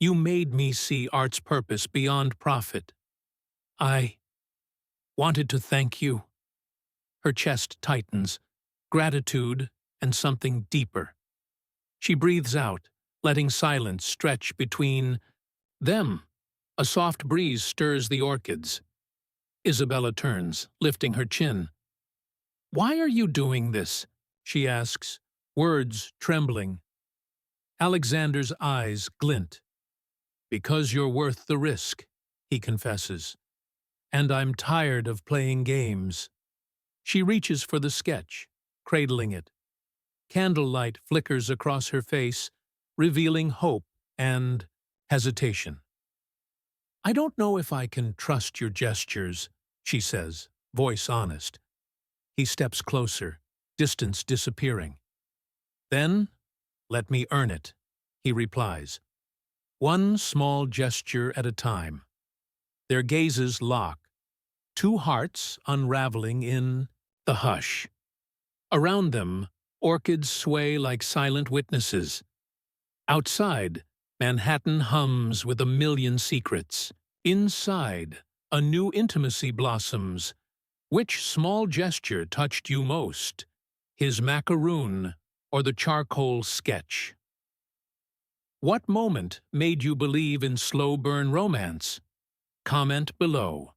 "You made me see art's purpose beyond profit. I wanted to thank you." Her chest tightens, gratitude and something deeper. She breathes out, letting silence stretch between them. A soft breeze stirs the orchids. Isabella turns, lifting her chin. "Why are you doing this?" she asks, words trembling. Alexander's eyes glint. "Because you're worth the risk," he confesses. "And I'm tired of playing games." She reaches for the sketch, cradling it. Candlelight flickers across her face, revealing hope and hesitation. "I don't know if I can trust your gestures," she says, voice honest. He steps closer, distance disappearing. "Then, let me earn it," he replies. One small gesture at a time. Their gazes lock, two hearts unraveling in the hush. Around them, orchids sway like silent witnesses. Outside, Manhattan hums with a million secrets. Inside, a new intimacy blossoms. Which small gesture touched you most? His macaroon or the charcoal sketch? What moment made you believe in slow-burn romance? Comment below.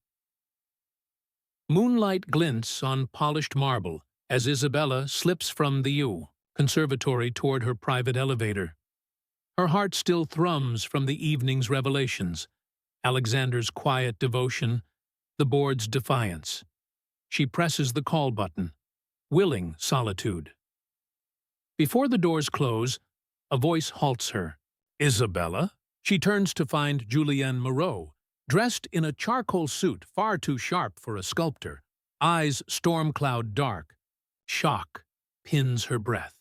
Moonlight glints on polished marble as Isabella slips from the conservatory toward her private elevator. Her heart still thrums from the evening's revelations, Alexander's quiet devotion, the board's defiance. She presses the call button, willing solitude. Before the doors close, a voice halts her. "Isabella?" She turns to find Julienne Moreau, dressed in a charcoal suit far too sharp for a sculptor, eyes storm-cloud dark. Shock pins her breath.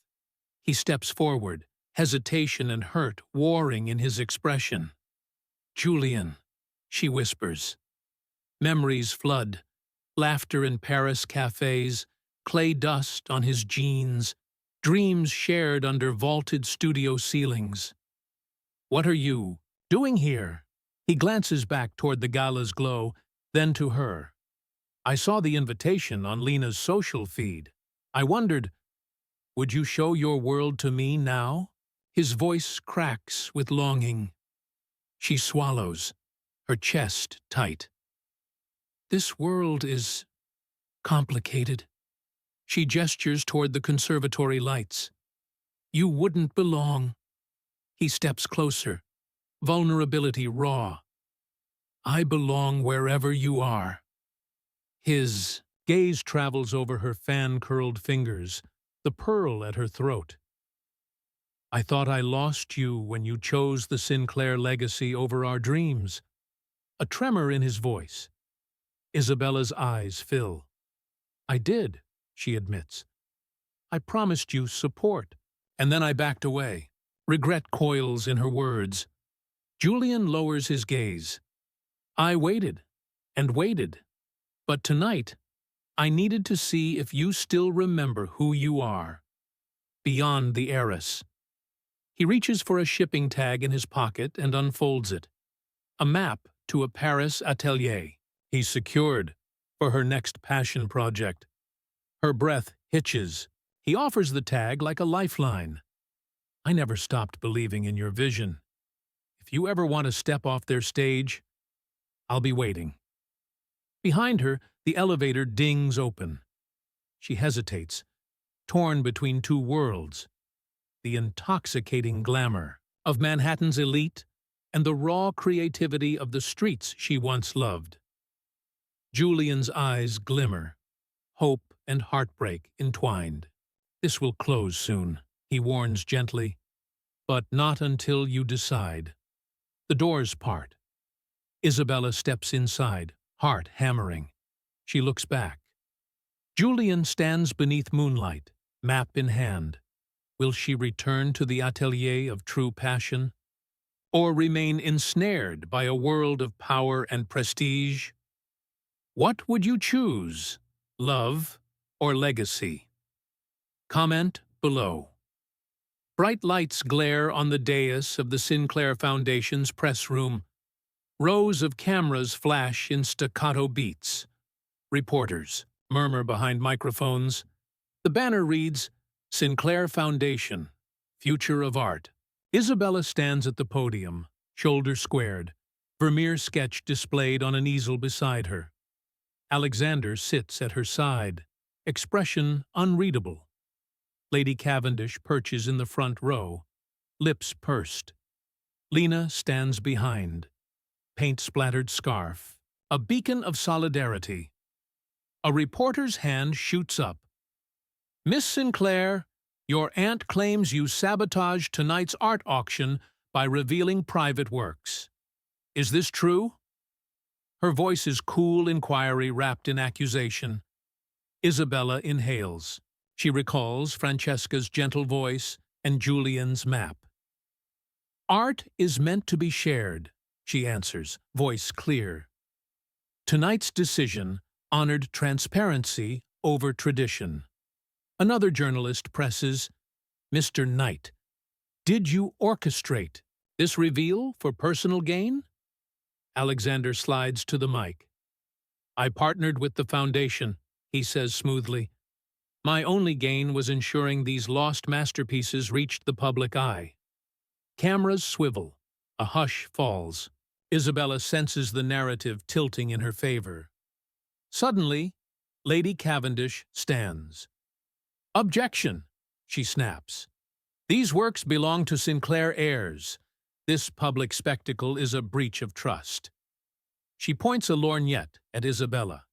He steps forward, hesitation and hurt warring in his expression. "Julian," she whispers. Memories flood, laughter in Paris cafes, clay dust on his jeans, dreams shared under vaulted studio ceilings. "What are you doing here?" He glances back toward the gala's glow, then to her. "I saw the invitation on Lena's social feed. I wondered, would you show your world to me now?" His voice cracks with longing. She swallows, her chest tight. "This world is complicated." She gestures toward the conservatory lights. You wouldn't belong. He steps closer, vulnerability raw. I belong wherever you are. His gaze travels over her fan-curled fingers, the pearl at her throat. I thought I lost you when you chose the Sinclair legacy over our dreams. A tremor in his voice. Isabella's eyes fill. I did, she admits. I promised you support, and then I backed away. Regret coils in her words. Julian lowers his gaze. I waited, and waited. But tonight, I needed to see if you still remember who you are. Beyond the heiress. He reaches for a shipping tag in his pocket and unfolds it. A map to a Paris atelier. He's secured for her next passion project. Her breath hitches. He offers the tag like a lifeline. I never stopped believing in your vision. If you ever want to step off their stage, I'll be waiting. Behind her, the elevator dings open. She hesitates, torn between two worlds. The intoxicating glamour of Manhattan's elite and the raw creativity of the streets she once loved. Julian's eyes glimmer, hope and heartbreak entwined. This will close soon, he warns gently, but not until you decide. The doors part. Isabella steps inside, heart hammering. She looks back. Julian stands beneath moonlight, map in hand. Will she return to the atelier of true passion? Or remain ensnared by a world of power and prestige? What would you choose, love or legacy? Comment below. Bright lights glare on the dais of the Sinclair Foundation's press room. Rows of cameras flash in staccato beats. Reporters murmur behind microphones. The banner reads, Sinclair Foundation, Future of Art. Isabella stands at the podium, shoulders squared, Vermeer sketch displayed on an easel beside her. Alexander sits at her side, expression unreadable. Lady Cavendish perches in the front row, lips pursed. Lena stands behind, paint-splattered scarf, a beacon of solidarity. A reporter's hand shoots up. Miss Sinclair, your aunt claims you sabotaged tonight's art auction by revealing private works. Is this true? Her voice is cool inquiry wrapped in accusation. Isabella inhales. She recalls Francesca's gentle voice and Julian's map. Art is meant to be shared, she answers, voice clear. Tonight's decision honored transparency over tradition. Another journalist presses, Mr. Knight, did you orchestrate this reveal for personal gain? Alexander slides to the mic. I partnered with the foundation, he says smoothly. My only gain was ensuring these lost masterpieces reached the public eye. Cameras swivel. A hush falls. Isabella senses the narrative tilting in her favor. Suddenly, Lady Cavendish stands. Objection, she snaps. These works belong to Sinclair heirs. This public spectacle is a breach of trust. She points a lorgnette at Isabella.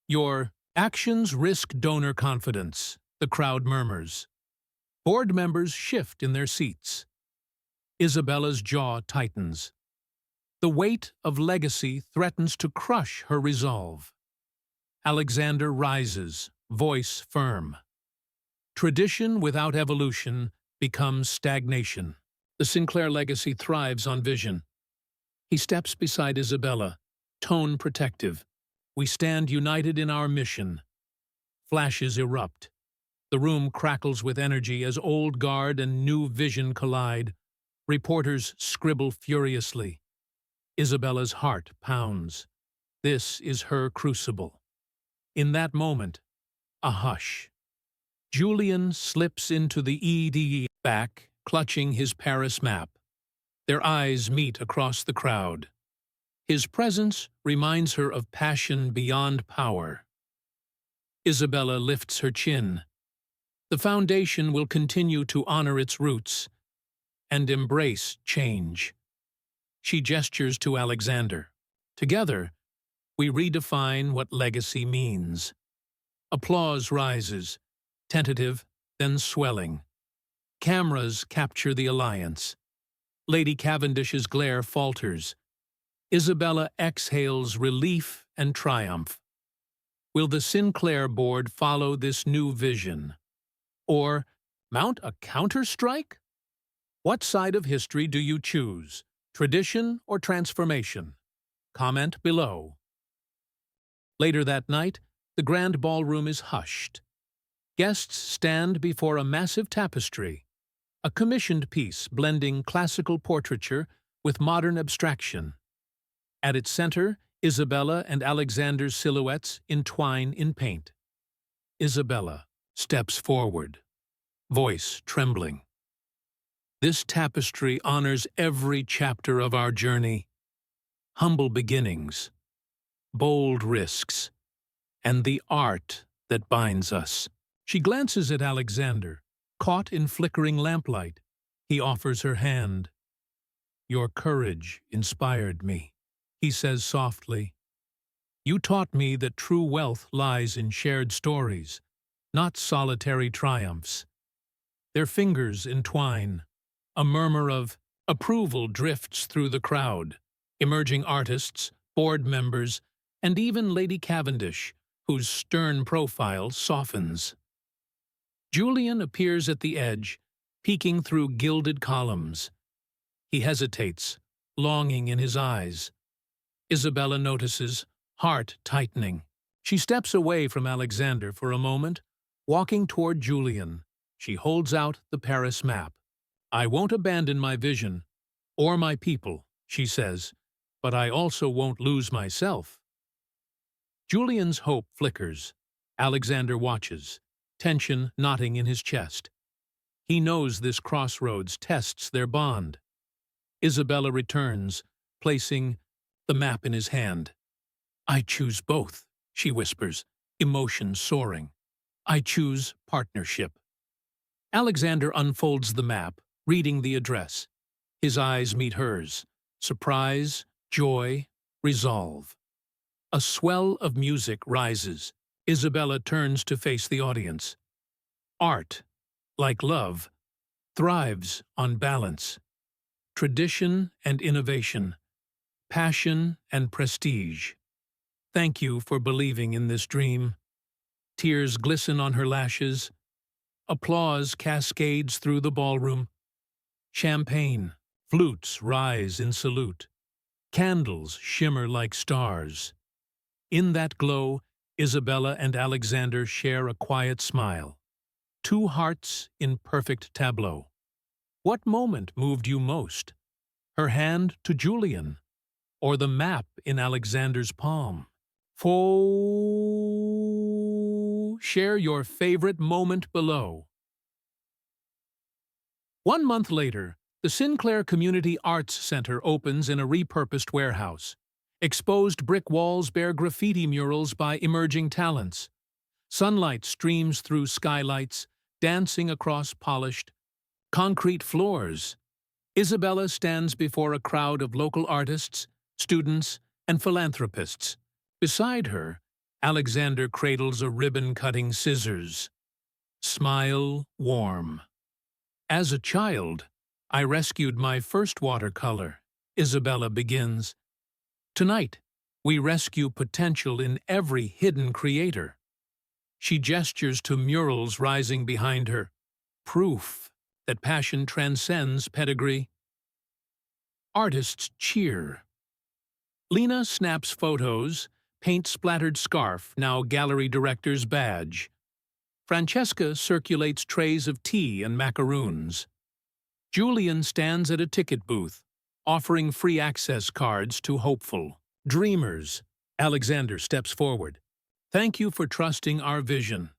Your actions risk donor confidence, the crowd murmurs. Board members shift in their seats. Isabella's jaw tightens. The weight of legacy threatens to crush her resolve. Alexander rises, voice firm. Tradition without evolution becomes stagnation. The Sinclair legacy thrives on vision. He steps beside Isabella, tone protective. We stand united in our mission. Flashes erupt. The room crackles with energy as old guard and new vision collide. Reporters scribble furiously. Isabella's heart pounds. This is her crucible. In that moment, a hush. Julian slips into the ED back, clutching his Paris map. Their eyes meet across the crowd. His presence reminds her of passion beyond power. Isabella lifts her chin. The foundation will continue to honor its roots and embrace change. She gestures to Alexander. Together, we redefine what legacy means. Applause rises, tentative, then swelling. Cameras capture the alliance. Lady Cavendish's glare falters. Isabella exhales relief and triumph. Will the Sinclair board follow this new vision? Or mount a counter-strike? What side of history do you choose, tradition or transformation? Comment below. Later that night, the grand ballroom is hushed. Guests stand before a massive tapestry, a commissioned piece blending classical portraiture with modern abstraction. At its center, Isabella and Alexander's silhouettes entwine in paint. Isabella steps forward, voice trembling. This tapestry honors every chapter of our journey. Humble beginnings, bold risks, and the art that binds us. She glances at Alexander, caught in flickering lamplight. He offers her hand. "Your courage inspired me," he says softly. "You taught me that true wealth lies in shared stories, not solitary triumphs." Their fingers entwine. A murmur of approval drifts through the crowd. Emerging artists, board members, and even Lady Cavendish, whose stern profile softens. Julian appears at the edge, peeking through gilded columns. He hesitates, longing in his eyes. Isabella notices, heart tightening. She steps away from Alexander for a moment, walking toward Julian. She holds out the Paris map. "I won't abandon my vision, or my people," she says, "but I also won't lose myself." Julian's hope flickers. Alexander watches, tension knotting in his chest. He knows this crossroads tests their bond. Isabella returns, placing the map in his hand. "I choose both," she whispers, emotion soaring. "I choose partnership." Alexander unfolds the map, reading the address. His eyes meet hers. Surprise, joy, resolve. A swell of music rises. Isabella turns to face the audience. Art, like love, thrives on balance. Tradition and innovation. Passion and prestige. Thank you for believing in this dream. Tears glisten on her lashes. Applause cascades through the ballroom. Champagne, flutes rise in salute. Candles shimmer like stars. In that glow, Isabella and Alexander share a quiet smile. Two hearts in perfect tableau. What moment moved you most? Her hand to Julian, or the map in Alexander's palm? Share your favorite moment below. 1 month later, the Sinclair Community Arts Center opens in a repurposed warehouse. Exposed brick walls bear graffiti murals by emerging talents. Sunlight streams through skylights, dancing across polished, concrete floors. Isabella stands before a crowd of local artists, students, and philanthropists. Beside her, Alexander cradles a ribbon-cutting scissors. Smile warm. "As a child, I rescued my first watercolor," Isabella begins. "Tonight, we rescue potential in every hidden creator." She gestures to murals rising behind her, proof that passion transcends pedigree. Artists cheer. Lena snaps photos, paint-splattered scarf, now gallery director's badge. Francesca circulates trays of tea and macaroons. Julian stands at a ticket booth, offering free access cards to hopeful dreamers. Alexander steps forward. "Thank you for trusting our vision."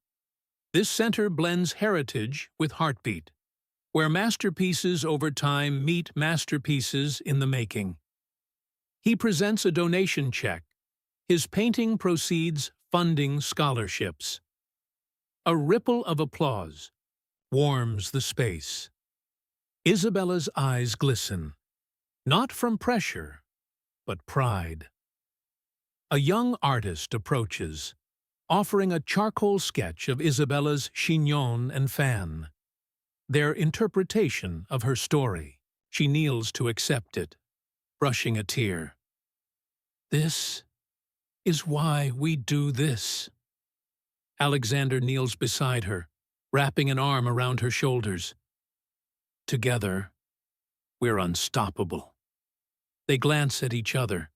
This center blends heritage with heartbeat, where masterpieces over time meet masterpieces in the making. He presents a donation check. His painting proceeds funding scholarships. A ripple of applause. warms the space. Isabella's eyes glisten, not from pressure, but pride. A young artist approaches, offering a charcoal sketch of Isabella's chignon and fan, their interpretation of her story. She kneels to accept it, brushing a tear. This is why we do this. Alexander kneels beside her, wrapping an arm around her shoulders. Together, we're unstoppable. They glance at each other,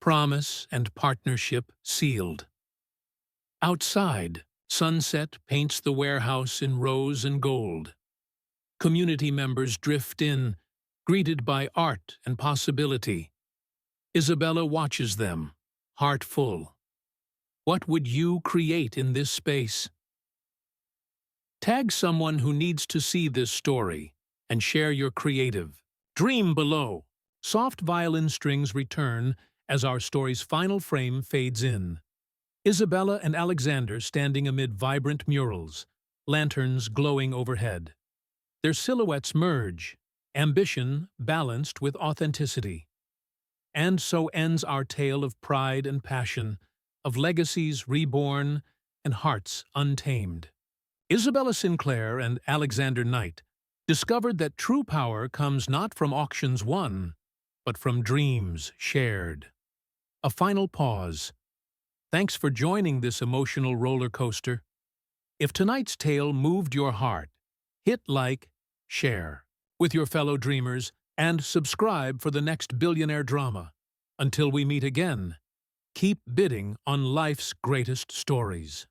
promise and partnership sealed. Outside, sunset paints the warehouse in rose and gold. Community members drift in, greeted by art and possibility. Isabella watches them, heart full. What would you create in this space? Tag someone who needs to see this story and share your creative. Dream below. Soft violin strings return as our story's final frame fades in. Isabella and Alexander standing amid vibrant murals, lanterns glowing overhead. Their silhouettes merge, ambition balanced with authenticity. And so ends our tale of pride and passion, of legacies reborn and hearts untamed. Isabella Sinclair and Alexander Knight discovered that true power comes not from auctions won, but from dreams shared. A final pause. Thanks for joining this emotional roller coaster. If tonight's tale moved your heart, hit like, share with your fellow dreamers, and subscribe for the next Billionaire drama. Until we meet again, keep bidding on life's greatest stories.